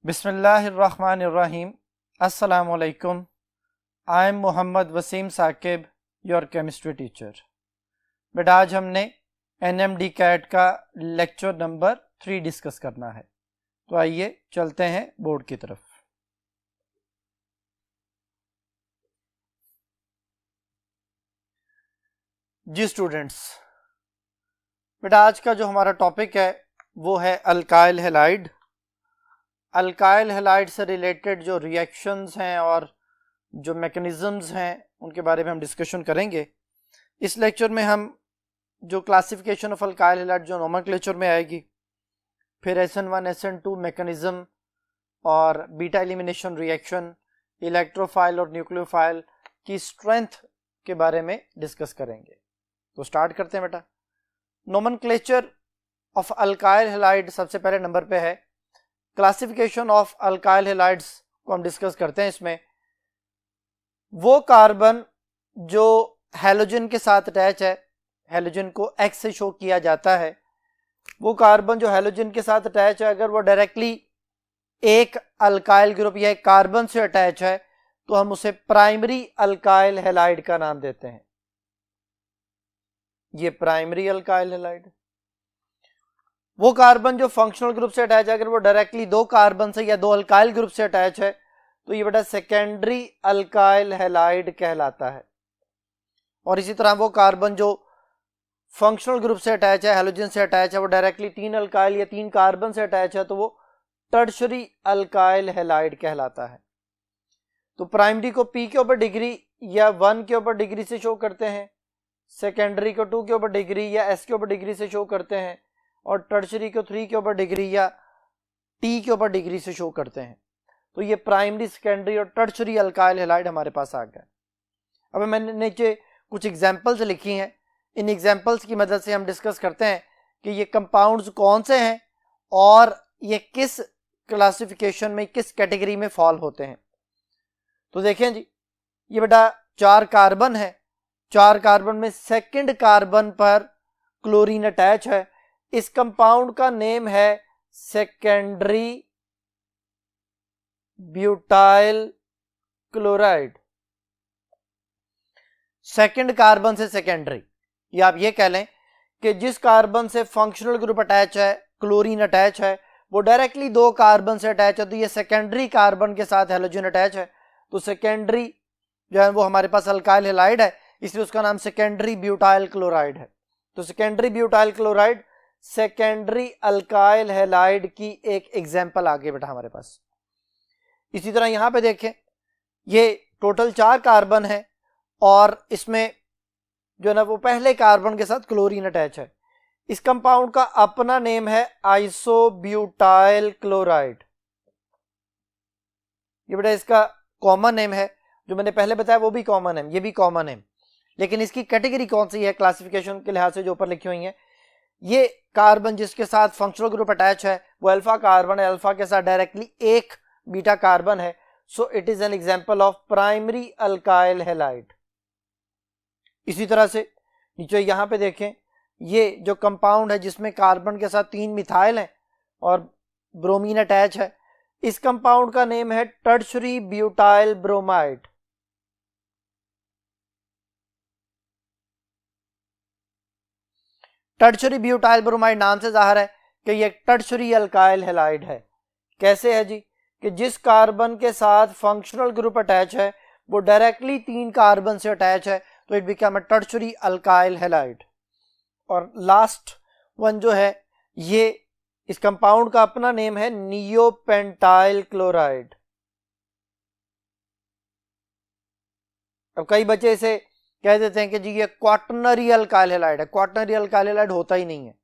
बिस्मिल्लाहिर्रहमानिर्रहीम। अस्सलामुअलैकुम। I am Mohammad Wasim Saqib, your chemistry teacher. बेटा आज हमने एनएमडी कैट का लेक्चर नंबर 3 डिस्कस करना है, तो आइए चलते हैं बोर्ड की तरफ। जी स्टूडेंट्स, बेटा आज का जो हमारा टॉपिक है वो है अल्काइल हैलाइड। अल्काइल हैलाइड से रिलेटेड जो रिएक्शंस हैं और जो मैकेनिज्म्स हैं उनके बारे में हम डिस्कशन करेंगे। इस लेक्चर में हम जो क्लासिफिकेशन ऑफ अल्काइल हैलाइड जो नोमेनक्लेचर में आएगी, फिर SN1 SN2 मैकेनिज्म और बीटा एलिमिनेशन रिएक्शन, इलेक्ट्रोफाइल और न्यूक्लियोफाइल की स्ट्रेंथ के बारे में डिस्कस करेंगे। तो स्टार्ट करते हैं बेटा। नोमेनक्लेचर ऑफ अल्काइल हैलाइड सबसे पहले नंबर पे है। क्लासिफिकेशन ऑफ अल्काइल हैलाइड्स को हम डिस्कस करते हैं। इसमें वो कार्बन जो हैलोजन के साथ अटैच है, हैलोजन को X से शो किया जाता है, वो कार्बन जो हैलोजन के साथ अटैच है, अगर वो डायरेक्टली एक अल्काइल ग्रुप या एक कार्बन से अटैच है तो हम उसे प्राइमरी अल्काइल हैलाइड का नाम देते हैं। ये प्राइमरी अल्काइल हैलाइड। वो कार्बन जो फंक्शनल ग्रुप से अटैच है, अगर वो डायरेक्टली दो कार्बन से या दो अल्काइल ग्रुप से अटैच है तो ये बेटा सेकेंडरी अल्काइल हैलाइड कहलाता है। और इसी तरह वो कार्बन जो फंक्शनल ग्रुप से अटैच है, हैलोजन से अटैच है, वो डायरेक्टली तीन अल्काइल या तीन कार्बन से अटैच है तो वो टर्शरी अल्काइल हैलाइड कहलाता है। तो प्राइमरी को P के ऊपर डिग्री या 1 के ऊपर डिग्री से शो करते हैं, सेकेंडरी को 2 के ऊपर डिग्री या S के ऊपर डिग्री से शो करते हैं, और टर्शरी को 3 के ऊपर डिग्री या T के ऊपर डिग्री से शो करते हैं। तो ये प्राइमरी, सेकेंडरी और टर्शरी अल्काइल हैलाइड हमारे पास आ गया। अब मैंने नीचे कुछ एग्जांपल्स लिखी हैं, इन एग्जांपल्स की मदद से हम डिस्कस करते हैं कि ये कंपाउंड्स कौन से हैं और ये किस क्लासिफिकेशन में, किस कैटेगरी में फॉल होते हैं। तो देखें जी, ये बेटा 4 कार्बन है। 4 कार्बन में सेकंड कार्बन पर क्लोरीन अटैच है। इस कंपाउंड का नेम है secondary butyl chloride. Second carbon से सेकेंडरी, या आप ये कह लें कि जिस कार्बन से फंक्शनल ग्रुप अटैच है, क्लोरीन अटैच है, वो डायरेक्टली दो कार्बन से अटैच है, तो ये सेकेंडरी कार्बन के साथ हैलोजन अटैच है, तो सेकेंडरी जो है वो हमारे पास अल्काइल हैलाइड है, इसलिए उसका नाम सेकेंडरी ब्यूटाइल क्लोराइड है। तो secondary butyl chloride secondary alkyl halide की एक एग्जांपल आ गई बेटा हमारे पास। इसी तरह यहां पे देखें, ये टोटल 4 कार्बन है और इसमें जो है ना वो पहले कार्बन के साथ क्लोरीन अटैच है। इस कंपाउंड का अपना नेम है आइसोब्यूटाइल क्लोराइड। ये बेटा इसका कॉमन नेम है, जो मैंने पहले बताया वो भी कॉमन है, ये भी कॉमन है, लेकिन इसकी कैटेगरी कौन सी है क्लासिफिकेशन के लिहाज से जो ऊपर लिखी हुई है। ये कार्बन जिसके साथ फंक्शनल ग्रुप अटैच है वो अल्फा कार्बन है, अल्फा के साथ डायरेक्टली एक बीटा कार्बन है, so it is an example of primary alkyl halide. इसी तरह से नीचे यहां पे देखें, ये जो कंपाउंड है जिसमें कार्बन के साथ 3 मिथाइल हैं और ब्रोमीन अटैच है, इस कंपाउंड का नेम है tertiary butyl bromide. Tertiary butyl bromide नाम से जाहिर है कि ये टर्शरी अल्काइल हैलाइड है। कैसे है जी, कि जिस कार्बन के साथ फंक्शनल ग्रुप अटैच है वो डायरेक्टली 3 कार्बन से अटैच है, तो it become a tertiary alkyl halide. और लास्ट वन जो है, ये इस कंपाउंड का अपना नेम है नियोपेंटाइल क्लोराइड। अब कई बच्चे इसे कह देते हैं कि जी ये क्वाटरनरी अल्काइल हैलाइड है। क्वाटरनरी अल्काइल हैलाइड होता ही नहीं है।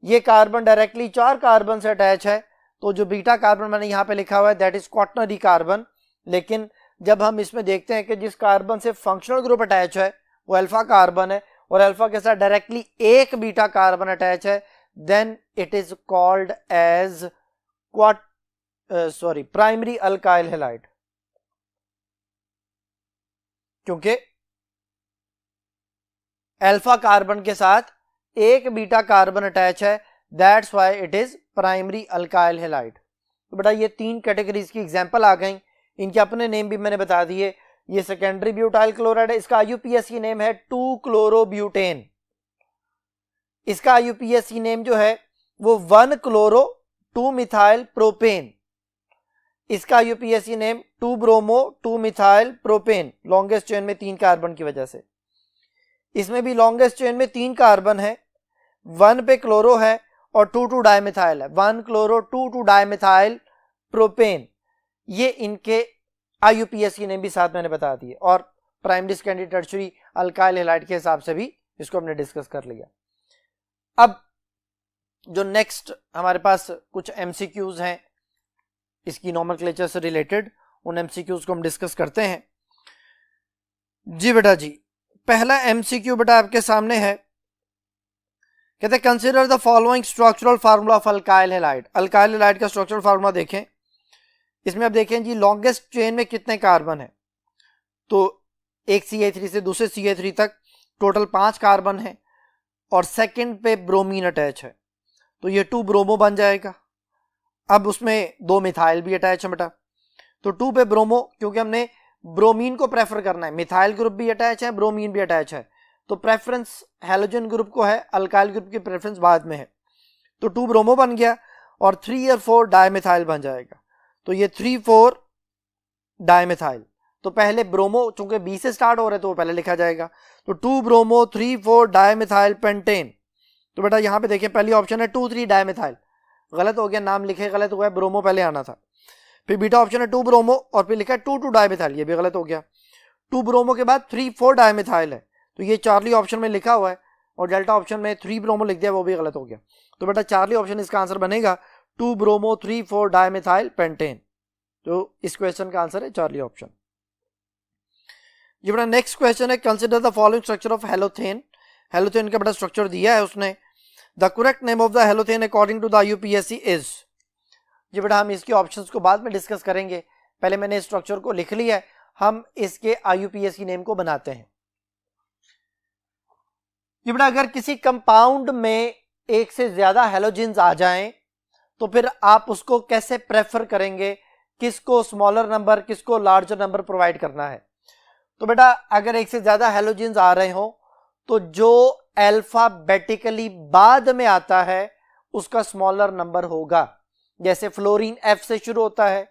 ये कार्बन डायरेक्टली 4 कार्बन से अटैच है, तो जो बीटा कार्बन मैंने यहां पे लिखा हुआ है दैट इज क्वाटरनरी कार्बन। लेकिन जब हम इसमें देखते हैं कि जिस कार्बन से फंक्शनल ग्रुप अटैच है वो अल्फा कार्बन है और अल्फा के साथ डायरेक्टली एक बीटा कार्बन अटैच है, then it is called as primary alkyl halide, क्योंकि अल्फा कार्बन के साथ एक बीटा कार्बन अटैच है, that's why it is primary alkyl halide. तो बेटा ये 3 कैटेगरीज की एग्जांपल आ गई, इनके अपने नेम भी मैंने बता दिए। ये सेकेंडरी ब्यूटाइल क्लोराइड है, इसका आईयूपीएसी नेम है 2-क्लोरोब्यूटेन। इसका आईयूपीएसी नेम जो है वो 1-क्लोरो-2-मिथाइल प्रोपेन। इसका IUPAC name two bromo two methyl propane, longest chain में 3 कार्बन की वजह से। इसमें भी लॉन्गेस्ट चेन में 3 कार्बन है, 1 पे क्लोरो है और 2,2-डाइमिथाइल है, 1-क्लोरो-2,2-डाइमिथाइल प्रोपेन। ये इनके आईयूपीएसी नेम भी साथ मैंने बता दिए, और primary secondary tertiary alkyl halide के हिसाब से भी इसको हमने डिस्कस कर लिया। अब जो नेक्स्ट हमारे पास कुछ एमसीक्यूज हैं इसकी नोमेनक्लेचर से रिलेटेड, उन एमसीक्यूज को हम डिस्कस करते हैं। जी बेटा जी, पहला एमसीक्यू बेटा आपके सामने है, कहते हैं consider the following structural formula of alkyl halide. Alkyl halide का स्ट्रक्चरल फार्मूला देखें, इसमें आप देखें जी लॉन्गेस्ट चेन में कितने कार्बन है, तो एक CH3 से दूसरे CH3 तक टोटल 5 कार्बन है, और सेकंड पे ब्रोमीन अटैच है, तो ये 2-ब्रोमो बन जाएगा। अब उसमें 2 मिथाइल भी अटैच है बेटा, तो 2 पे ब्रोमो, क्योंकि हमने ब्रोमीन को प्रेफर करना है, मिथाइल ग्रुप भी अटैच है, ब्रोमीन भी अटैच है, तो प्रेफरेंस हैलोजन ग्रुप को है, अल्काइल ग्रुप की प्रेफरेंस बाद में है, तो 2-ब्रोमो बन गया, और 3 और 4 डाइमिथाइल बन जाएगा, तो ये 3,4 डाइमिथाइल। तो पहले ब्रोमो, चूंकि बी से स्टार्ट हो रहा है तो वो पहले लिखा जाएगा, तो 2-ब्रोमो 3,4 डाइमिथाइल पेंटेन। तो बेटा यहाँ पे देखिए पहली ऑप्शन है 2,3 डाइमिथाइल, गलत हो गया, नाम लिखे गलत हुआ है, ब्रोमो पहले आना था। फिर बीटा ऑप्शन है 2-ब्रोमो और फिर लिखा है 2,2 डाइमिथाइल, ये भी गलत हो गया। 2-ब्रोमो के बाद 3,4 डाइमिथाइल है, तो ये चार्ली ऑप्शन में लिखा हुआ है, और डेल्टा ऑप्शन में 3-ब्रोमो लिख दिया, वो भी गलत हो गया। तो बेटा चार्ली ऑप्शन इसका आंसर बनेगा 2-ब्रोमो 3,4 डाइमिथाइल पेंटेन। तो इस क्वेश्चन का आंसर है चार्ली ऑप्शन। ये बड़ा नेक्स्ट क्वेश्चन है, consider the following structure of halothane. Halothane का बड़ा स्ट्रक्चर दिया है उसने, the correct name of the halothane according to the IUPAC is. ये बेटा हम इसके ऑप्शंस को बाद में डिस्कस करेंगे, पहले मैंने स्ट्रक्चर को लिख लिया है, हम इसके आईयूपीएसी नेम को बनाते हैं। ये बेटा अगर किसी कंपाउंड में एक से ज्यादा हेलोजेन्स आ जाएं तो फिर आप उसको कैसे प्रेफर करेंगे, किसको स्मॉलर नंबर किसको लार्जर नंबर प्रोवाइड करना है। तो बेटा अगर एक से ज्यादा हेलोजेन्स आ रहे हो तो जो अल्फाबेटिकली बाद में आता है उसका स्मॉलर नंबर होगा। जैसे फ्लोरीन F से शुरू होता है,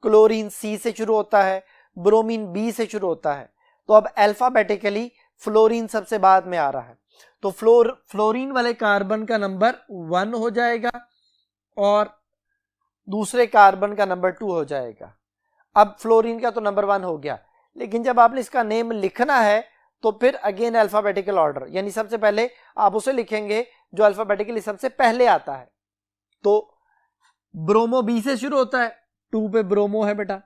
क्लोरीन C से शुरू होता है, ब्रोमीन B से शुरू होता है, तो अब अल्फाबेटिकली फ्लोरीन सबसे बाद में आ रहा है, तो फ्लोरीन वाले कार्बन का नंबर 1 हो जाएगा और दूसरे कार्बन का नंबर 2 हो जाएगा। अब फ्लोरीन का तो नंबर 1 हो गया, लेकिन जब आपने इसका नेम लिखना है तो फिर अगेन अल्फाबेटिकल ऑर्डर, यानी सबसे पहले आप उसे लिखेंगे जो अल्फाबेटिकली सबसे पहले आता है। तो ब्रोमो B से शुरू होता है, 2 पे ब्रोमो है बेटा,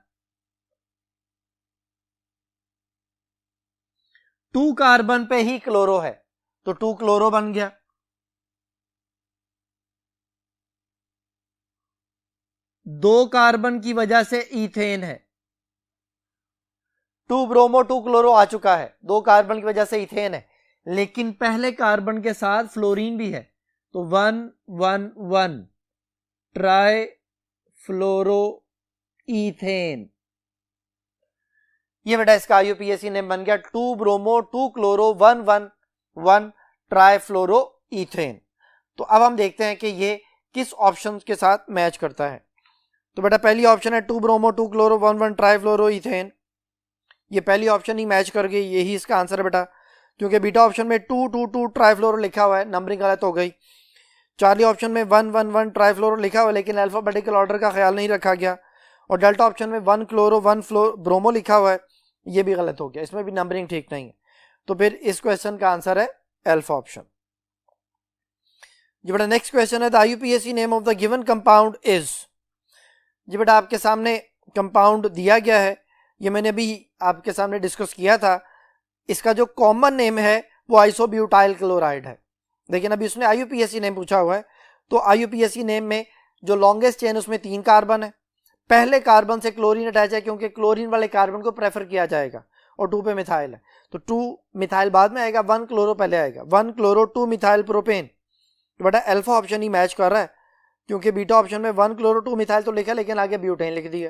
2 कार्बन पे ही क्लोरो है, तो 2 क्लोरो बन गया। दो कार्बन की वजह से इथेन है, 2 ब्रोमो 2 क्लोरो आ चुका है, 2 कार्बन की वजह से इथेन है, लेकिन पहले कार्बन के साथ फ्लोरीन भी है, तो 1,1,1 ट्राई फ्लोरो इथेन। ये बेटा इसका आईयूपीएसी नेम बन गया 2 ब्रोमो 2 क्लोरो 1,1,1 ट्राई फ्लोरो इथेन। तो अब हम देखते हैं कि ये किस ऑप्शन के साथ मैच करता है। तो बेटा पहली ऑप्शन है 2 ब्रोमो 2 क्लोरो 1,1 ट्राई फ्लोरो इथेन, ये पहली ऑप्शन ही मैच कर गई, यही इसका आंसर है बेटा, क्योंकि बीटा ऑप्शन में 2,2,2 ट्राईफ्लोरो लिखा हुआ है, नंबरिंग गलत हो गई। चार्ली ऑप्शन में 1,1,1 ट्राईफ्लोरो लिखा हुआ है, लेकिन अल्फाबेटिकल ऑर्डर का ख्याल नहीं रखा गया, और डेल्टा ऑप्शन में 1 क्लोरो 1 ब्रोमो लिखा हुआ है, ये भी गलत हो गया, इसमें भी नंबरिंग ठीक नहीं है। तो फिर इस क्वेश्चन का आंसर है अल्फा ऑप्शन। जी बेटा नेक्स्ट क्वेश्चन है, the IUPAC name of the given compound is. जी बेटा आपके सामने कंपाउंड दिया गया है, ये मैंने अभी आपके सामने डिस्कस किया था, इसका जो कॉमन नेम है वो आइसोब्यूटाइल क्लोराइड है, लेकिन अभी उसने आईयूपीएसी नेम पूछा हुआ है। तो आईयूपीएसी नेम में जो लॉन्गेस्ट चेन उसमें 3 कार्बन है, पहले कार्बन से क्लोरीन अटैच है क्योंकि क्लोरीन वाले कार्बन को प्रेफर किया जाएगा, और 2 पे मिथाइल है, तो 2 मिथाइल बाद में आएगा, 1 क्लोरो पहले आएगा, 1 क्लोरो 2 मिथाइल प्रोपेन। तो बेटा अल्फा ऑप्शन ही मैच कर रहा है, क्योंकि बीटा ऑप्शन में 1 क्लोरो 2 मिथाइल तो लिखा लेकिन आगे ब्यूटेन लिख दिया।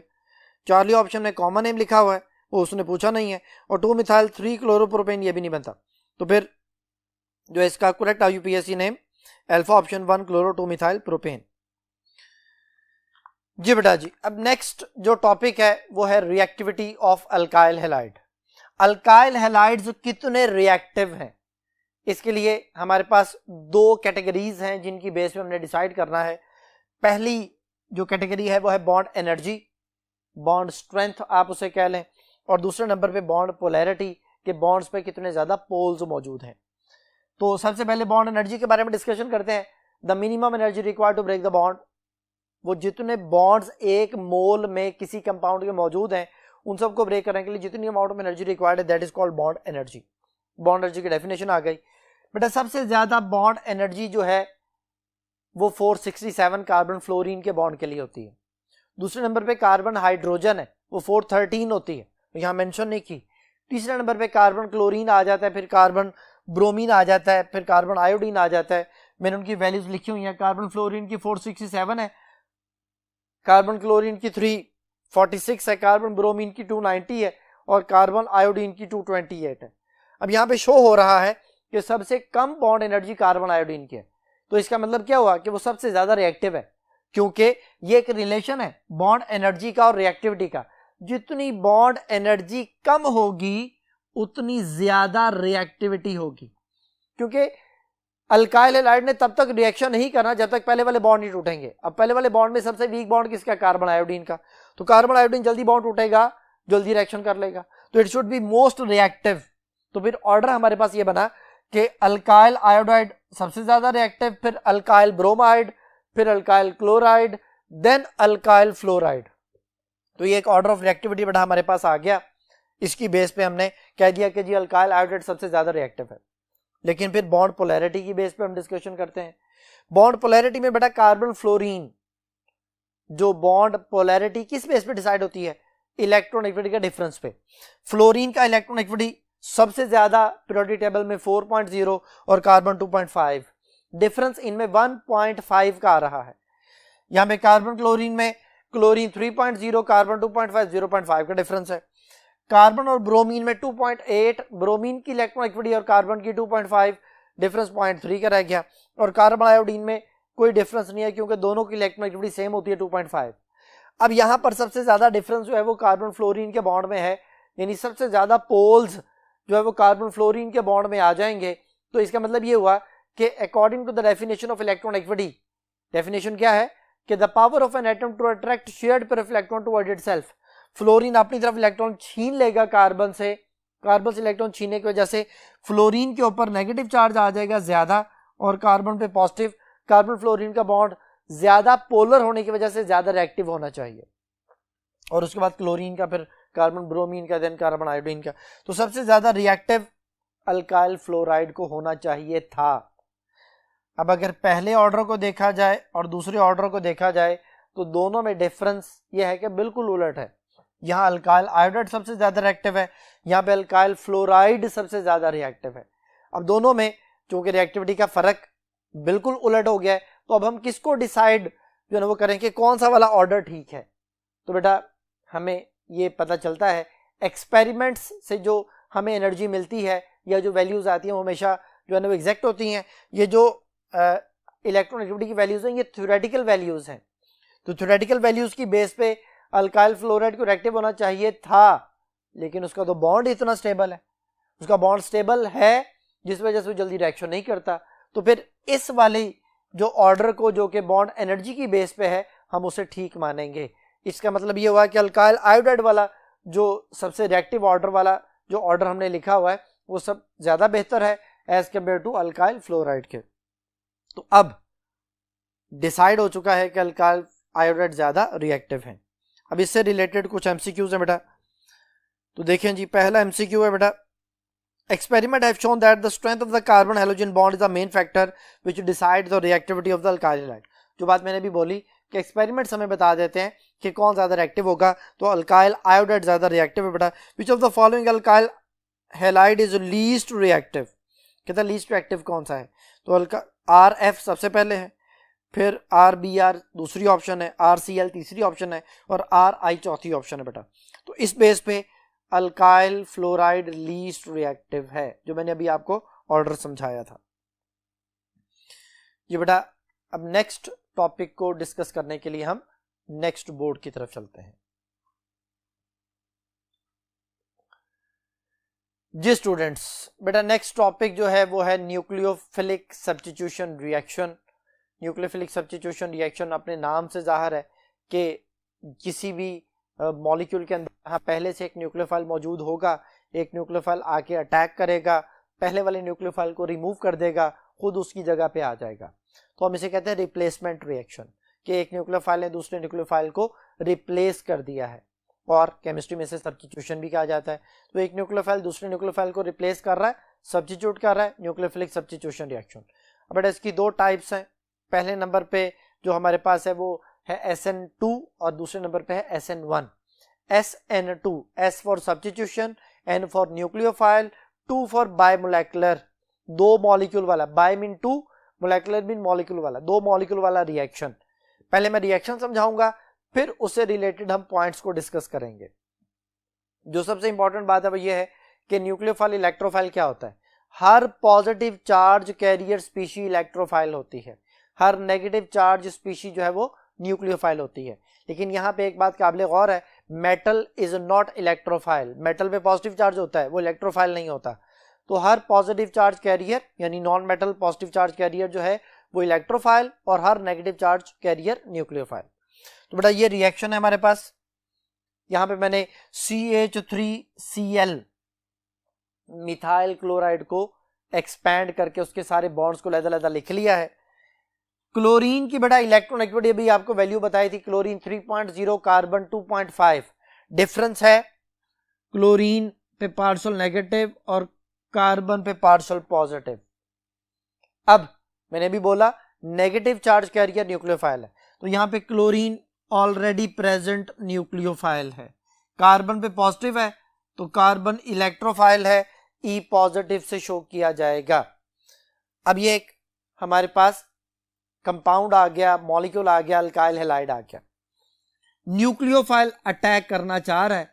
चार्ली ऑप्शन में कॉमन नेम लिखा हुआ है, वो उसने पूछा नहीं है, और 2 मिथाइल 3 क्लोरोप्रोपेन ये भी नहीं बनता। तो फिर जो इसका correct IUPAC name alpha option 1 chloro 2 methyl propane. जी बेटा जी, अब नेक्स्ट जो टॉपिक है वो है reactivity of alkyl halide. Alkyl halides कितने रिएक्टिव हैं, इसके लिए हमारे पास दो कैटेगरीज हैं जिनकी बेस पे हमने डिसाइड करना है। पहली जो कैटेगरी है वो है बॉन्ड एनर्जी, बॉन्ड स्ट्रेंथ आप उसे कह लें, और दूसरे नंबर पे बॉन्ड पोलैरिटी के बॉन्ड्स पे कितने ज्यादा पोल्स मौजूद हैं। तो सबसे पहले बॉन्ड एनर्जी के बारे में डिस्कशन करते हैं। The minimum energy required to break the bond, वो जितने बॉन्ड्स एक मोल में किसी कंपाउंड के मौजूद हैं उन सबको ब्रेक करने के लिए जितनी अमाउंट ऑफ एनर्जी रिक्वायर्ड है that is called bond energy. Bond energy की डेफिनेशन आ गई बेटा। सबसे ज्यादा बॉन्ड एनर्जी जो है वो 467 कार्बन फ्लोरीन के बॉन्ड के लिए होती है। दूसरे नंबर पे कार्बन हाइड्रोजन है, वो 413 होती है, यहां मेंशन नहीं की। तीसरे नंबर पे कार्बन क्लोरीन आ जाता है, फिर कार्बन ब्रोमीन आ जाता है, फिर कार्बन आयोडीन आ जाता है। मैंने उनकी वैल्यूज लिखी हुई हैं। कार्बन फ्लोरीन की 467 है, कार्बन क्लोरीन की 346 है, कार्बन ब्रोमीन की 290 है, और कार्बन आयोडीन की 228 है। अब यहाँ पे शो हो रहा है कि सबसे कम बॉन्ड एनर्जी कार्बन आयोडीन की है, तो इसका मतलब क्या हुआ कि वो सबसे ज्यादा रिएक्टिव है, क्योंकि ये एक रिलेशन है बॉन्ड एनर्जी का और रिएक्टिविटी का। जितनी बॉन्ड एनर्जी कम होगी उतनी ज्यादा रिएक्टिविटी होगी, क्योंकि अल्काइल हैलाइड ने तब तक रिएक्शन नहीं करना जब तक पहले वाले बॉन्ड नहीं टूटेंगे। अब पहले वाले बॉन्ड में सबसे वीक बॉन्ड किसका, कार्बन आयोडीन का, तो कार्बन आयोडीन जल्दी बॉन्ड टूटेगा, जल्दी रिएक्शन कर लेगा, तो it should be most reactive. तो फिर ऑर्डर हमारे पास ये बना कि अल्काइल आयोडाइड सबसे ज्यादा रिएक्टिव, फिर अल्काइल ब्रोमाइड, फिर alkyl chloride, then alkyl fluoride. तो ये एक ऑर्डर ऑफ रिएक्टिविटी बेटा हमारे पास आ गया। इसकी बेस पे हमने कह दिया कि जी अल्काइल आयोडाइड सबसे ज्यादा रिएक्टिव है। लेकिन फिर बॉन्ड पोलैरिटी की बेस पे हम डिस्कशन करते हैं। बॉन्ड पोलैरिटी में बेटा कार्बन फ्लोरीन जो बॉन्ड पोलैरिटी किस बेस पे डिसाइड होती है, इलेक्ट्रोनेगेटिविटी के डिफरेंस पे। फ्लोरीन का इलेक्ट्रोनेगेटिविटी सबसे ज्यादा पीरियोडिक टेबल में 4.0 और कार्बन 2.5, डिफरेंस इनमें 1.5 का आ रहा है। यहां पे कार्बन क्लोरीन में क्लोरीन 3.0, कार्बन 2.5, 0.5 का डिफरेंस है। कार्बन और ब्रोमीन में 2.8, ब्रोमीन की इलेक्ट्रोनेगेटिविटी और कार्बन की 2.5, डिफरेंस 0.3 का रह गया। और कार्बन आयोडीन में कोई डिफरेंस नहीं है क्योंकि दोनों की इलेक्ट्रोनेगेटिविटी सेम होती है 2.5। अब यहां पर सबसे ज्यादा डिफरेंस जो है वो कार्बन फ्लोरीन के बॉन्ड में है, यानी सबसे ज्यादा पोल्स जो है वो कार्बन फ्लोरीन के बॉन्ड में आ जाएंगे। तो इसका मतलब ये हुआ कि according to the definition of electronegativity, definition क्या है कि the power of an atom to attract shared pair of electron toward itself. Fluorine अपनी तरफ इलेक्ट्रॉन छीन लेगा कार्बन से, कार्बन से इलेक्ट्रॉन छीनने की वजह से फ्लोरीन के ऊपर नेगेटिव चार्ज आ जाएगा ज्यादा और कार्बन पे पॉजिटिव। कार्बन फ्लोरीन का बॉन्ड ज्यादा पोलर होने की वजह से ज्यादा रिएक्टिव होना चाहिए। और उसके बाद क्लोरीन का, फिर कार्बन ब्रोमीन का, देन कार्बन आयोडीन का। तो सबसे ज्यादा रिएक्टिव अल्काइल फ्लोराइड को होना चाहिए था। अब अगर पहले ऑर्डर को देखा जाए और दूसरे ऑर्डर को देखा जाए तो दोनों में डिफरेंस ये है कि बिल्कुल उलट है। यहाँ अल्काइल आयोडाइड सबसे ज्यादा रिएक्टिव है, यहाँ पे अल्काइल फ्लोराइड सबसे ज्यादा रिएक्टिव है। अब दोनों में चूंकि रिएक्टिविटी का फर्क बिल्कुल उलट हो गया है, तो अब हम किसको डिसाइड जो है वो करें कि कौन सा वाला ऑर्डर ठीक है। तो बेटा हमें ये पता चलता है एक्सपेरिमेंट्स से जो हमें एनर्जी मिलती है या जो वैल्यूज आती हैं वो हमेशा जो है ना वो एग्जैक्ट होती हैं। ये जो इलेक्ट्रोनेगेटिविटी की वैल्यूज हैं ये थ्योरेटिकल वैल्यूज हैं। तो थ्योरेटिकल वैल्यूज की बेस पे अल्काइल फ्लोराइड को रिएक्टिव होना चाहिए था, लेकिन उसका तो बॉन्ड इतना स्टेबल है, उसका बॉन्ड स्टेबल है जिस वजह से वो जल्दी रिएक्शन नहीं करता। तो फिर इस वाली जो ऑर्डर को जो कि बॉन्ड एनर्जी की बेस पे है हम उसे ठीक मानेंगे। इसका मतलब ये हुआ कि अल्काइल आयोडाइड वाला जो सबसे रिएक्टिव ऑर्डर वाला जो ऑर्डर हमने लिखा हुआ है वो सब ज्यादा बेहतर है as compare to alkyl fluoride के। तो अब डिसाइड हो चुका है कि अल्काइल आयोडाइड ज्यादा रिएक्टिव है। अब इससे रिलेटेड कुछ एमसीक्यूज है बेटा, तो देखें जी। पहला एमसीक्यू है बेटा, experiment have shown that the strength of the carbon halogen bond is the main factor which decides the reactivity of the alkyl halide। जो बात मैंने भी बोली कि एक्सपेरिमेंट्स हमें बता देते हैं कि कौन ज्यादा रिएक्टिव होगा, तो अल्काइल आयोडाइड ज्यादा रिएक्टिव है बेटा। which of the following alkyl halide is least reactive, कहता लीस्ट रिएक्टिव कौन सा है, तो RF सबसे पहले है, फिर RBr दूसरी ऑप्शन है, RCl तीसरी ऑप्शन है और RI चौथी ऑप्शन है बेटा। तो इस बेस पे अल्काइल फ्लोराइड लीस्ट रिएक्टिव है, जो मैंने अभी आपको ऑर्डर समझाया था। ये बेटा अब नेक्स्ट टॉपिक को डिस्कस करने के लिए हम नेक्स्ट बोर्ड की तरफ चलते हैं। जी स्टूडेंट्स, बेटा नेक्स्ट टॉपिक जो है वो है nucleophilic substitution reaction. Nucleophilic substitution reaction अपने नाम से जाहिर है कि किसी भी मॉलिक्यूल के अंदर यहाँ पहले से एक न्यूक्लियोफाइल मौजूद होगा, एक न्यूक्लियोफाइल आके अटैक करेगा, पहले वाले न्यूक्लियोफाइल को रिमूव कर देगा, खुद उसकी जगह पे आ जाएगा। तो हम इसे कहते हैं रिप्लेसमेंट रिएक्शन, कि एक न्यूक्लियोफाइल ने दूसरे न्यूक्लियोफाइल को रिप्लेस कर दिया है, और केमिस्ट्री में से सब्स्टिट्यूशन भी कहा जाता है। तो एक न्यूक्लियोफाइल दूसरे न्यूक्लियोफाइल को रिप्लेस कर रहा है, सब्स्टिट्यूट कर रहा है, न्यूक्लियोफिलिक सब्स्टिट्यूशन रिएक्शन। अब बेटा इसकी दो टाइप्स हैं। पहले नंबर पे जो हमारे पास है वो है SN2 और दूसरे नंबर पे है SN1। SN2, S for substitution, N for nucleophile, 2 for bimolecular, दो मॉलिक्यूल वाला, bi mean 2, molecular mean molecule वाला, दो मॉलिक्यूल वाला रिएक्शन। पहले मैं रिएक्शन समझाऊंगा, फिर उससे रिलेटेड हम पॉइंट्स को डिस्कस करेंगे। जो सबसे इंपॉर्टेंट बात है वो ये है कि न्यूक्लियोफाइल इलेक्ट्रोफाइल क्या होता है। हर positive charge carrier species electrophile होती है, हर नेगेटिव चार्ज स्पीशी जो है वो न्यूक्लियोफाइल होती है। लेकिन यहाँ पे एक बात काबिल गौर है, metal is not electrophile. Metal पे पॉजिटिव चार्ज होता है, वो इलेक्ट्रोफाइल नहीं होता। तो हर पॉजिटिव चार्ज कैरियर यानी non metal positive charge career जो है वो इलेक्ट्रोफाइल, और हर नेगेटिव चार्ज कैरियर न्यूक्लियोफाइल। तो बेटा ये रिएक्शन है हमारे पास। यहाँ पे मैंने CH3Cl मिथाइल क्लोराइड को एक्सपैंड करके उसके सारे बॉन्ड्स को लहदा लिख लिया है। क्लोरीन की बेटा इलेक्ट्रोनेगेटिविटी अभी आपको वैल्यू बताई थी, क्लोरीन 3.0, कार्बन 2.5। डिफरेंस है क्लोरीन पे पार्शियल नेगेटिव और कार्बन पे पार्शियल पॉजिटिव। अब मैंने भी बोला नेगेटिव चार्ज कैरियर न्यूक्लियोफाइल है, तो यहां पे क्लोरीन ऑलरेडी प्रेजेंट न्यूक्लियोफाइल है। कार्बन पे पॉजिटिव है तो कार्बन इलेक्ट्रोफाइल है, E पॉजिटिव से शो किया जाएगा। अब ये एक हमारे पास कंपाउंड आ गया, मॉलिक्यूल आ गया, अल्काइल हैलाइड आ गया। न्यूक्लियोफाइल अटैक करना चाह रहा है,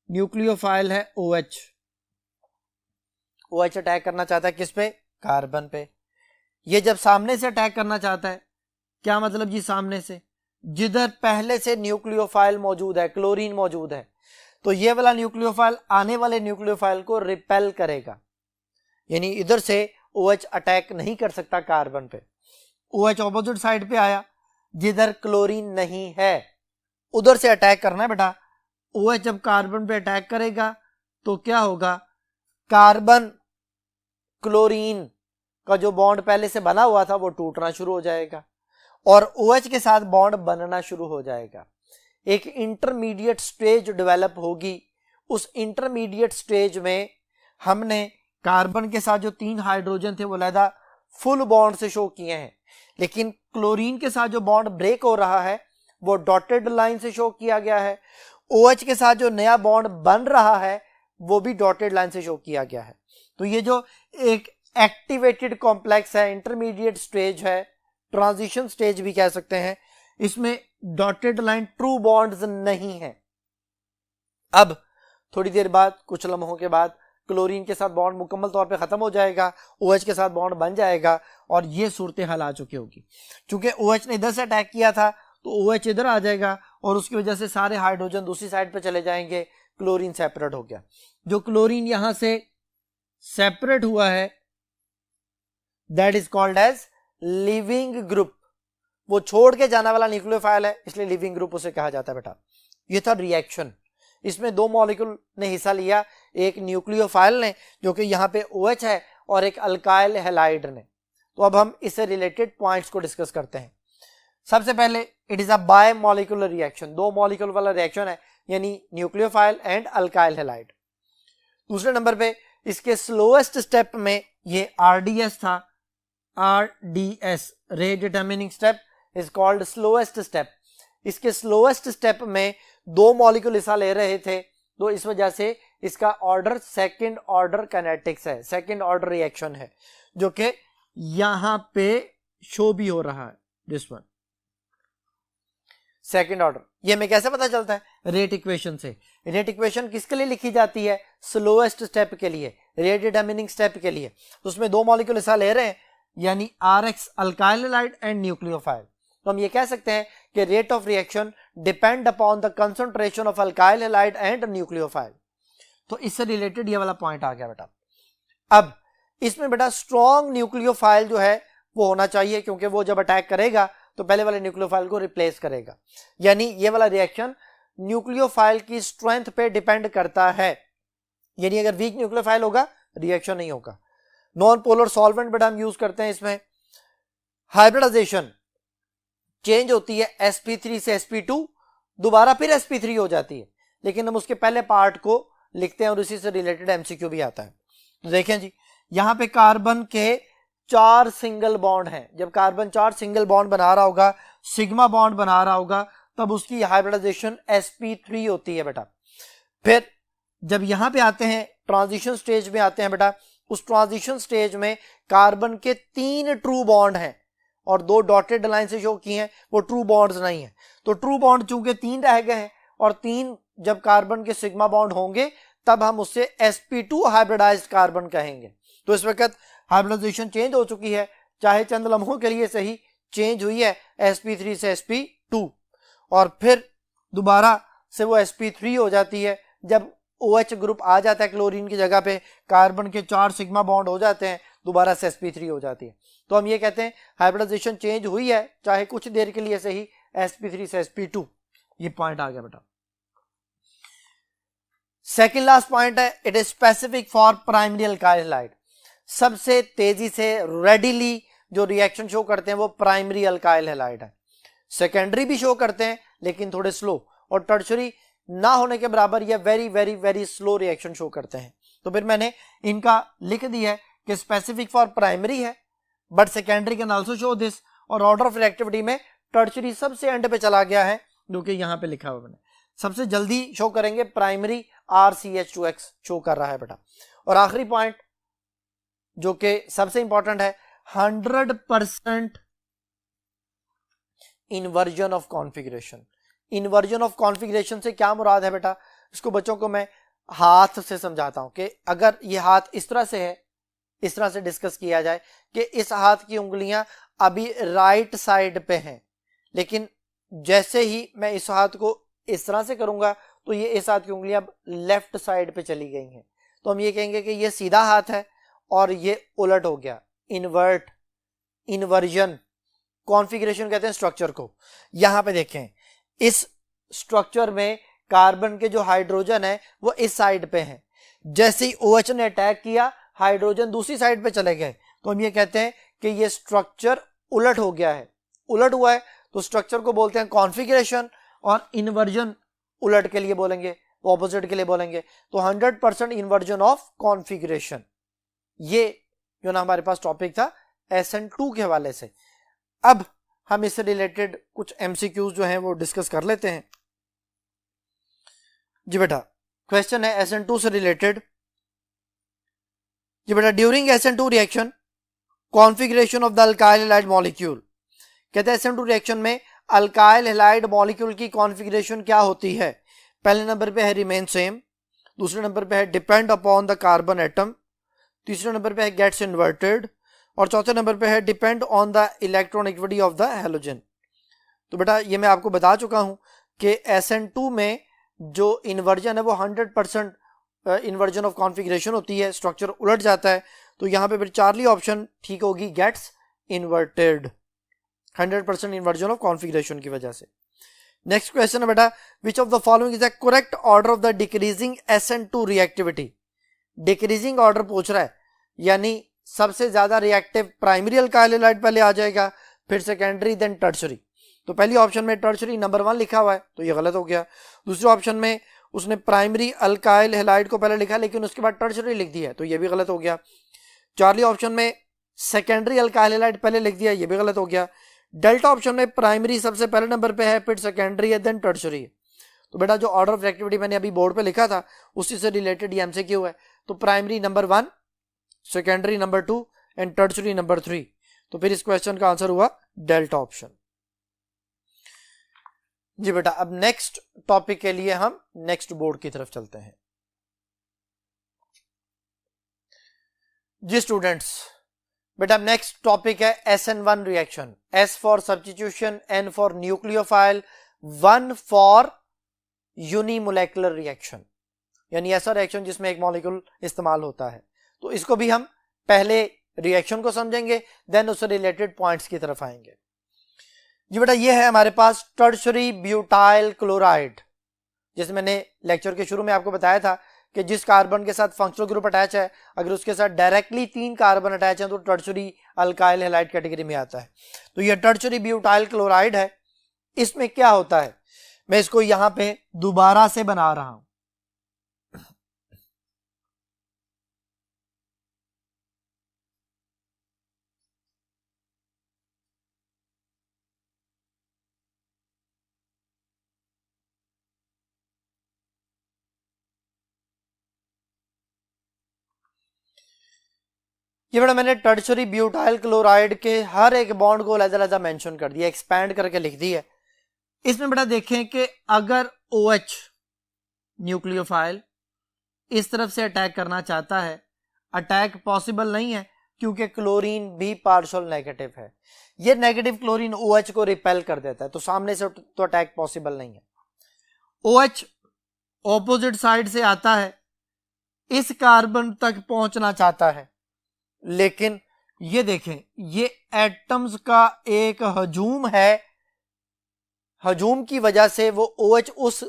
न्यूक्लियोफाइल है OH। OH अटैक करना चाहता है किस पे? कार्बन पे। ये जब सामने से अटैक करना चाहता है, क्या मतलब जी सामने से? जिधर पहले से न्यूक्लियोफाइल मौजूद है, क्लोरीन मौजूद है, तो ये वाला न्यूक्लियोफाइल आने वाले न्यूक्लियोफाइल को रिपेल करेगा, यानी इधर से OH अटैक नहीं कर सकता कार्बन पे। OH ऑपोजिट साइड पे आया, जिधर क्लोरीन नहीं है उधर से अटैक करना है बेटा। OH जब कार्बन पे अटैक करेगा तो क्या होगा, कार्बन क्लोरीन का जो बॉन्ड पहले से बना हुआ था वो टूटना शुरू हो जाएगा और OH के साथ बॉन्ड बनना शुरू हो जाएगा। एक इंटरमीडिएट स्टेज डेवलप होगी। उस इंटरमीडिएट स्टेज में हमने कार्बन के साथ जो 3 हाइड्रोजन थे वो लहदा फुल बॉन्ड से शो किए हैं, लेकिन क्लोरीन के साथ जो बॉन्ड ब्रेक हो रहा है वो डॉटेड लाइन से शो किया गया है। OH के साथ जो नया बॉन्ड बन रहा है वो भी डॉटेड लाइन से शो किया गया है। तो ये जो एक एक्टिवेटेड कॉम्प्लेक्स है, इंटरमीडिएट स्टेज है, ट्रांजिशन स्टेज भी कह सकते हैं, इसमें डॉटेड लाइन ट्रू बॉन्ड्स नहीं है। अब थोड़ी देर बाद, कुछ लम्हों के बाद, क्लोरीन के साथ बॉन्ड मुकम्मल तौर पे खत्म हो जाएगा, OH के साथ बॉन्ड बन जाएगा और ये सूरत हाल आ चुकी होगी। चूंकि OH ने इधर से अटैक किया था तो OH इधर आ जाएगा और उसकी वजह से सारे हाइड्रोजन दूसरी साइड पे चले जाएंगे, क्लोरीन सेपरेट हो गया। जो क्लोरीन यहां से सेपरेट हुआ है that is called as living group. वो छोड़ के जाने वाला न्यूक्लियोफाइल है, इसलिए लिविंग ग्रुप उसे कहा जाता है बेटा। ये था रिएक्शन। इसमें 2 मॉलिक्यूल ने हिस्सा लिया, एक न्यूक्लियोफाइल ने जो कि यहाँ पे OH है और एक अल्काइल हैलाइड ने। तो अब हम इससे रिलेटेड पॉइंट्स को डिस्कस करते हैं। सबसे पहले it is a bye molecular reaction, 2 molecule वाला रिएक्शन है, यानी न्यूक्लियोफाइल एंड अल्काइल हैलाइड। दूसरे नंबर पे इसके स्लोएस्ट स्टेप में ये RDS था, RDS rate determining step is called slowest step. इसके स्लोएस्ट स्टेप में 2 मॉलिक्यूल हिस्सा ले रहे थे, तो इस वजह से इसका ऑर्डर सेकंड ऑर्डर काइनेटिक्स है, सेकंड ऑर्डर रिएक्शन है, जो कि यहां पे शो भी हो रहा है, दिस वन। Second order. ये हमें कैसे पता चलता है? रेट इक्वेशन से। रेट इक्वेशन किसके लिए लिखी जाती है? स्लोएस्ट स्टेप के लिए, रेट डिटरमिनिंग स्टेप के लिए। तो उसमें दो मॉलिक्यूल हिस्सा ले रहे हैं, यानी RX alkyl halide and nucleophile. तो हम ये कह सकते हैं कि rate of reaction depend upon the concentration of alkyl halide and nucleophile. तो इससे रिलेटेड ये वाला पॉइंट आ गया बेटा। अब इसमें बेटा स्ट्रॉन्ग न्यूक्लियोफाइल जो है वो होना चाहिए, क्योंकि वो जब अटैक करेगा तो पहले वाले न्यूक्लियोफाइल को रिप्लेस करेगा। यानी ये वाला रिएक्शन न्यूक्लियोफाइल की स्ट्रेंथ पे डिपेंड करता है, यानी अगर वीक न्यूक्लियोफाइल होगा रिएक्शन नहीं होगा। नॉन पोलर सॉल्वेंट बेटा हम यूज करते हैं इसमें। हाइब्रिडाइजेशन चेंज होती है sp3 से sp2, दोबारा फिर sp3 हो जाती है, लेकिन हम उसके पहले पार्ट को लिखते हैं और इसी से रिलेटेड एमसीक्यू भी आता है। तो देखें जी, यहां पे कार्बन के 4 सिंगल बॉन्ड हैं। जब कार्बन 4 सिंगल बॉन्ड बना रहा होगा, सिग्मा बॉन्ड बना रहा होगा, तब उसकी हाइब्रिडाइजेशन sp3 होती है बेटा। फिर जब यहां पे आते हैं, ट्रांजिशन स्टेज में आते हैं बेटा, उस ट्रांजिशन स्टेज में कार्बन के 3 ट्रू बॉन्ड हैं और 2 डॉटेड लाइन से शो किए हैं, वो ट्रू बॉन्ड्स नहीं है। तो ट्रू बॉन्ड चूंकि 3 रह गए हैं और 3 जब कार्बन के सिग्मा बॉन्ड होंगे तब हम उससे sp2 हाइब्रिडाइज्ड कार्बन कहेंगे। तो इस वक्त हाइब्रिडाइजेशन चेंज हो चुकी है, चाहे चंद लम्हों के लिए सही, चेंज हुई है sp3 से sp2 और फिर दोबारा से वो sp3 हो जाती है। जब OH ग्रुप आ जाता है क्लोरीन की जगह पे, कार्बन के 4 सिग्मा बॉन्ड हो जाते हैं, दोबारा से sp3 हो जाती है। तो हम ये कहते हैं हाइब्रिडाइजेशन चेंज हुई है, चाहे कुछ देर के लिए सही, sp3 से sp2। ये पॉइंट आ गया बेटा। सेकंड लास्ट पॉइंट है, it is specific for primary alkyl halide. सबसे तेजी से रेडिली जो रिएक्शन शो करते हैं वो प्राइमरी अल्काइल हैलाइड है। सेकेंडरी भी शो करते हैं लेकिन थोड़े स्लो, और टर्शरी ना होने के बराबर या very very very slow reaction show करते हैं। तो फिर मैंने इनका लिख दिया है कि स्पेसिफिक फॉर प्राइमरी है but secondary can also show this, और ऑर्डर ऑफ रिएक्टिविटी में टर्शरी सबसे एंड पे चला गया है, जो कि यहां पे लिखा हुआ मैंने। सबसे जल्दी शो करेंगे प्राइमरी, RCH2X शो कर रहा है बेटा। और आखिरी पॉइंट जो कि सबसे इंपॉर्टेंट है, 100% inversion of configuration. Inversion of configuration से क्या मुराद है बेटा? इसको बच्चों को मैं हाथ से समझाता हूं कि अगर ये हाथ इस तरह से है, इस तरह से डिस्कस किया जाए कि इस हाथ की उंगलियां अभी राइट साइड पे हैं, लेकिन जैसे ही मैं इस हाथ को इस तरह से करूंगा तो ये इस हाथ की उंगलियां अब लेफ्ट साइड पे चली गई हैं। तो हम ये कहेंगे कि ये सीधा हाथ है और ये उलट हो गया। इन्वर्ट, इन्वर्जन, कॉन्फ़िगरेशन कहते हैं स्ट्रक्चर को। यहां पे देखें, इस स्ट्रक्चर में कार्बन के जो हाइड्रोजन है वो इस साइड पे हैं, जैसे ही OH ने अटैक किया हाइड्रोजन दूसरी साइड पे चले गए। तो हम ये कहते हैं कि ये स्ट्रक्चर उलट हो गया है। उलट हुआ है तो स्ट्रक्चर को बोलते हैं कॉन्फ़िगरेशन, और इन्वर्जन उलट के लिए बोलेंगे, ऑपोजिट के लिए बोलेंगे। तो 100% इन्वर्जन ऑफ कॉन्फ़िगरेशन, ये जो ना हमारे पास टॉपिक था SN2 के हवाले से। अब हम इससे रिलेटेड कुछ MCQs जो हैं वो डिस्कस कर लेते हैं जी बेटा। क्वेश्चन है SN2 से रिलेटेड जी बेटा, during SN2 reaction configuration of the alkyl halide molecule. कहते हैं SN2 रिएक्शन में अल्काइल हैलाइड मॉलिक्यूल की कॉन्फ़िगरेशन क्या होती है? पहले नंबर पे है रिमेन सेम, दूसरे नंबर पे है depend upon the carbon atom, तीसरे नंबर पे है गेट्स इन्वर्टेड, और चौथे नंबर पे है depend on the electronegativity of the halogen. तो बेटा ये मैं आपको बता चुका हूं कि SN2 में जो इन्वर्जन है वो 100% इन्वर्जन ऑफ कॉन्फ़िगरेशन होती है, स्ट्रक्चर उलट जाता है। तो यहां पे फिर चार्ली ऑप्शन ठीक होगी, gets inverted, 100% inversion of configuration की वजह से। नेक्स्ट क्वेश्चन है बेटा, which of the following is the correct order of the decreasing SN2 reactivity. Decreasing order पूछ रहा है, यानी सबसे ज्यादा रिएक्टिव प्राइमरी अल्काइल हैलाइड पहले आ जाएगा, फिर सेकेंडरी, देन टर्शरी। तो पहली ऑप्शन में टर्शरी नंबर 1 लिखा हुआ है तो ये गलत हो गया। दूसरे ऑप्शन में उसने प्राइमरी अल्काइल हैलाइड को पहले लिखा लेकिन उसके बाद टर्शरी लिख दिया है तो ये भी गलत हो गया। चार्ली ऑप्शन में सेकेंडरी अल्काइल हैलाइड पहले लिख दिया, ये भी गलत हो गया। डेल्टा ऑप्शन में प्राइमरी सबसे पहले नंबर पे है, फिर सेकेंडरी है, देन टर्शरी है। तो बेटा जो ऑर्डर ऑफ रिएक्टिविटी मैंने अभी बोर्ड पे लिखा था उसी से रिलेटेड ये MCQ है। तो primary number 1, secondary number 2 and tertiary number 3। तो फिर इस क्वेश्चन का आंसर हुआ डेल्टा ऑप्शन। जी बेटा, अब नेक्स्ट टॉपिक के लिए हम नेक्स्ट बोर्ड की तरफ चलते हैं। जी स्टूडेंट्स, बेटा नेक्स्ट टॉपिक है SN1 reaction. S for substitution, N for nucleophile, 1 for unimolecular reaction, यानी ऐसा रिएक्शन जिसमें एक मॉलिक्यूल इस्तेमाल होता है। तो इसको भी हम पहले रिएक्शन को समझेंगे, देन उससे रिलेटेड पॉइंट्स की तरफ आएंगे। जी बेटा, ये है हमारे पास टर्शरी ब्यूटाइल क्लोराइड। जैसे मैंने लेक्चर के शुरू में आपको बताया था कि जिस कार्बन के साथ फंक्शनल ग्रुप अटैच है, अगर उसके साथ डायरेक्टली 3 कार्बन अटैच है तो टर्शरी अल्काइल हैलाइड कैटेगरी में आता है। तो ये टर्शरी ब्यूटाइल क्लोराइड है। इसमें क्या होता है, मैं इसको यहां पे दोबारा से बना रहा हूं। ये बड़ा मैंने टर्शरी ब्यूटाइल क्लोराइड के हर एक बॉन्ड को अलग-अलग मेंशन कर दिया, एक्सपैंड करके लिख दिया। इसमें बेटा देखें कि अगर OH न्यूक्लियोफाइल इस तरफ से अटैक करना चाहता है, अटैक पॉसिबल नहीं है क्योंकि क्लोरीन भी पार्शियल नेगेटिव है। ये नेगेटिव क्लोरीन OH को रिपेल कर देता है, तो सामने से तो अटैक पॉसिबल नहीं है। OH ऑपोजिट साइड से आता है, इस कार्बन तक पहुंचना चाहता है, लेकिन ये देखें ये एटम्स का एक हजूम है। हजूम की वजह से वो OH उस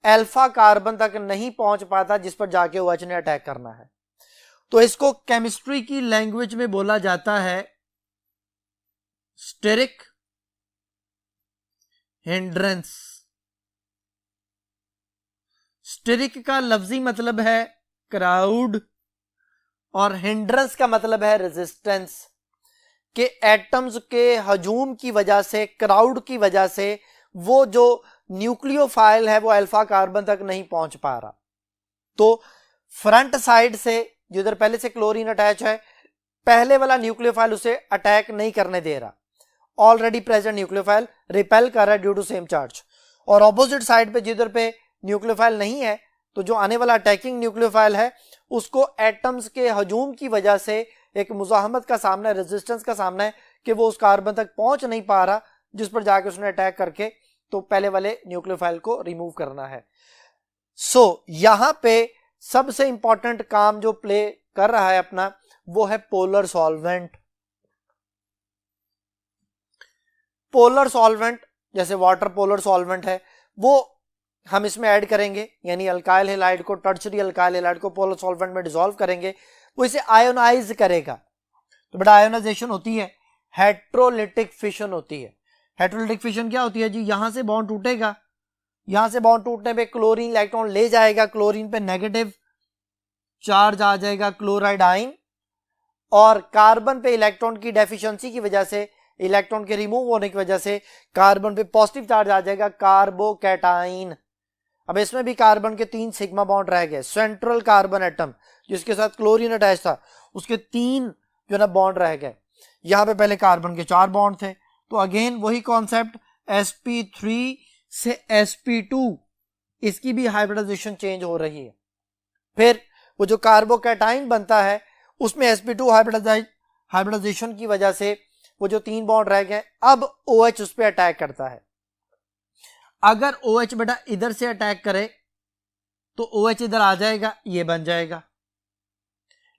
अल्फा कार्बन तक नहीं पहुंच पाता जिस पर जाके OH ने अटैक करना है। तो इसको केमिस्ट्री की लैंग्वेज में बोला जाता है स्टेरिक हिंड्रेंस। स्टेरिक का लफ्जी मतलब है क्राउड और हिंड्रेंस का मतलब है रेजिस्टेंस, के एटम्स के हजूम की वजह से, क्राउड की वजह से वो जो न्यूक्लियोफाइल है वो अल्फा कार्बन तक नहीं पहुंच पा रहा। तो फ्रंट साइड से जिधर पहले से क्लोरीन अटैच है, पहले वाला न्यूक्लियोफाइल उसे अटैक नहीं करने दे रहा, ऑलरेडी प्रेजेंट न्यूक्लियोफाइल रिपेल कर रहा है ड्यू टू सेम चार्ज। और ऑपोजिट साइड पे जिधर पे न्यूक्लियोफाइल नहीं है, तो जो आने वाला अटैकिंग न्यूक्लियोफाइल है उसको एटम्स के हजूम की वजह से एक मुजाहमत का सामना है, रेजिस्टेंस का सामना है कि वो उस कार्बन तक पहुंच नहीं पा रहा जिस पर जाके उसने अटैक करके तो पहले वाले न्यूक्लियोफाइल को रिमूव करना है। सो यहां पे सबसे इंपॉर्टेंट काम जो प्ले कर रहा है अपना, वो है पोलर सॉल्वेंट। पोलर सॉल्वेंट जैसे वाटर पोलर सॉल्वेंट है, वो हम इसमें ऐड करेंगे, यानी अल्काइल हैलाइड को, टर्शरी अल्काइल हैलाइड को पोलर सॉल्वेंट में डिसॉल्व करेंगे, वो इसे आयोनाइज करेगा। तो बेटा आयोनाइजेशन होती है, हेट्रोलिटिक फिशन होती है। हेट्रोलिटिक फिशन क्या होती है जी, यहां से बॉन्ड टूटेगा, यहां से बॉन्ड टूटने पे क्लोरीन इलेक्ट्रॉन ले जाएगा, क्लोरीन पे नेगेटिव चार्ज आ जाएगा क्लोराइड आयन, और कार्बन पे इलेक्ट्रॉन की डेफिशिएंसी की वजह से, इलेक्ट्रॉन के रिमूव होने की वजह से कार्बन पे पॉजिटिव चार्ज आ जाएगा कार्बोकैटाइन। अब इसमें भी कार्बन के 3 सिग्मा बॉन्ड रह गए। सेंट्रल कार्बन एटम जिसके साथ क्लोरीन अटैच था, उसके 3 जो ना बॉन्ड रह गए। यहां पे पहले कार्बन के 4 बॉन्ड थे, तो अगेन वही कॉन्सेप्ट, sp3 से sp2, इसकी भी हाइब्रिडाइजेशन चेंज हो रही है। फिर वो जो कार्बोकैटाइन बनता है उसमें sp2 हाइब्रिडाइजेशन की वजह से वो जो 3 बॉन्ड रह गए, अब OH उस पर अटैक करता है। अगर OH बेटा इधर से अटैक करे तो OH इधर आ जाएगा, ये बन जाएगा।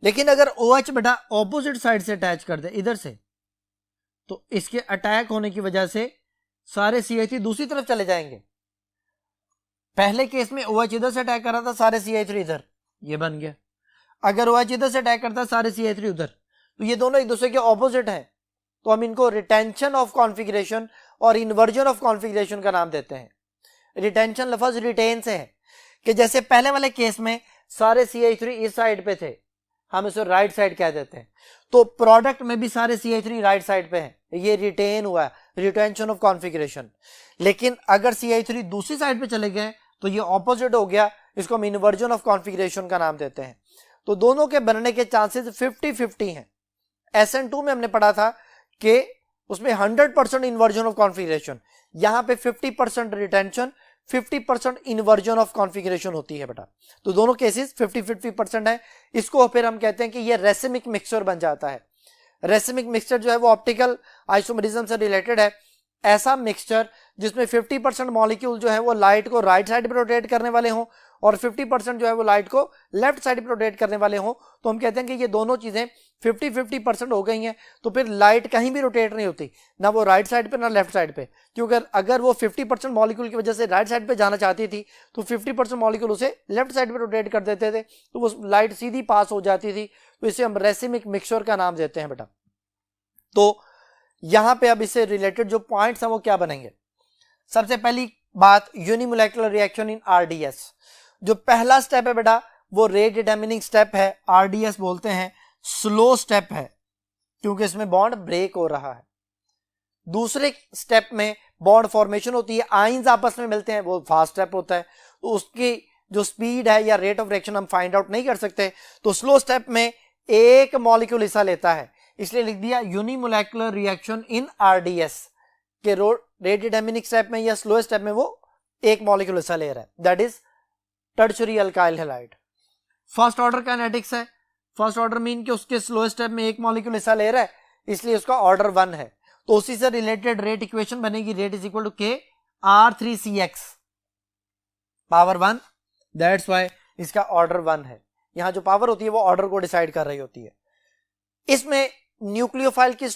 लेकिन अगर OH बेटा ऑपोजिट साइड से अटैच कर दे इधर से, तो इसके अटैक होने की वजह से सारे CH3 दूसरी तरफ चले जाएंगे। पहले केस में OH इधर से अटैक कर रहा था, सारे CH3 इधर, ये बन गया। अगर OH इधर से अटैक करता है, सारे CH3 उधर, तो ये दोनों एक दूसरे के ऑपोजिट हैं, तो हम इनको रिटेंशन ऑफ कॉन्फ़िगरेशन और इन्वर्जन ऑफ कॉन्फ़िगरेशन का नाम देते हैं। रिटेंशन लफ्ज रिटेन से है कि जैसे पहले वाले केस में सारे CH3 इस साइड पे थे, हम इसे राइट साइड कह देते हैं, तो प्रोडक्ट में भी सारे CH3 राइट साइड पे हैं, ये रिटेन हुआ है, रिटेंशन ऑफ कॉन्फ़िगरेशन। लेकिन अगर CH3 दूसरी साइड पे चले गए तो ये ऑपोजिट हो गया, इसको हम इन्वर्जन ऑफ कॉन्फ़िगरेशन का नाम देते हैं। तो दोनों के बनने के चांसेस 50-50 हैं। SN2 में हमने पढ़ा था कि उसमें 100% इन्वर्जन ऑफ कॉन्फ़िगरेशन, यहां पे 50% रिटेंशन, 50% इन्वर्जन ऑफ कॉन्फ़िगरेशन होती है बेटा। तो दोनों केसेस 50-50% है। इसको फिर हम कहते हैं कि ये रेसिमिक मिक्सचर बन जाता है। रेसिमिक मिक्सचर जो है वो ऑप्टिकल आइसोमेरिज्म से रिलेटेड है। ऐसा मिक्सचर जिसमें 50% मॉलिक्यूल जो है वो लाइट को राइट साइड पे रोटेट करने वाले हों और 50% जो है वो लाइट को लेफ्ट साइड पे रोटेट करने वाले हों, तो हम कहते हैं कि ये दोनों चीजें 50-50% हो गई हैं। तो फिर लाइट कहीं भी रोटेट नहीं होती, ना वो राइट साइड पे ना लेफ्ट साइड पे, क्योंकि अगर वो 50% मॉलिक्यूल की वजह से राइट साइड पे जाना चाहती थी तो 50% मॉलिक्यूल उसे लेफ्ट साइड पे रोटेट कर देते थे, तो वो लाइट सीधी पास हो जाती थी। तो इसे हम रेसिमिक मिक्सचर का नाम देते हैं बेटा। तो यहां पे अब इससे रिलेटेड जो पॉइंट्स हैं वो क्या बनेंगे? सबसे पहली बात, यूनिमोलेकुलर रिएक्शन इन आरडीएस। जो पहला स्टेप है बेटा वो रेट डिटरमिनिंग स्टेप है, आरडीएस बोलते हैं, स्लो स्टेप है क्योंकि इसमें बॉन्ड ब्रेक हो रहा है। दूसरे स्टेप में बॉन्ड फॉर्मेशन होती है, आइंस आपस में मिलते हैं, वो फास्ट स्टेप होता है। तो उसकी जो स्पीड है या रेट ऑफ रिएक्शन हम फाइंड आउट नहीं कर सकते। तो स्लो स्टेप में एक मॉलिक्यूल हिस्सा लेता है, इसलिए लिख दिया यूनिमोलेकुलर रिएक्शन इन आरडीएस के रेट डिटरमिनिंग स्टेप में या स्लो स्टेप में वो एक मॉलिक्यूल हिस्सा ले रहा है, that is tertiary alkyl halide. First order kinetics है, फर्स्ट ऑर्डर मीन कि उसके स्लो स्टेप में एक मॉलिक्यूल हिस्सा ले रहा है, इसलिए उसका ऑर्डर 1 है। तो उसी से रिलेटेड रेट इक्वेशन बनेगी, रेट इज इक्वल टू के R3CX पावर 1, दैट्स व्हाई इसका ऑर्डर 1 है। यहां जो पावर होती है वो ऑर्डर को डिसाइड कर रही होती है। इसमें न्यूक्लियोफाइल की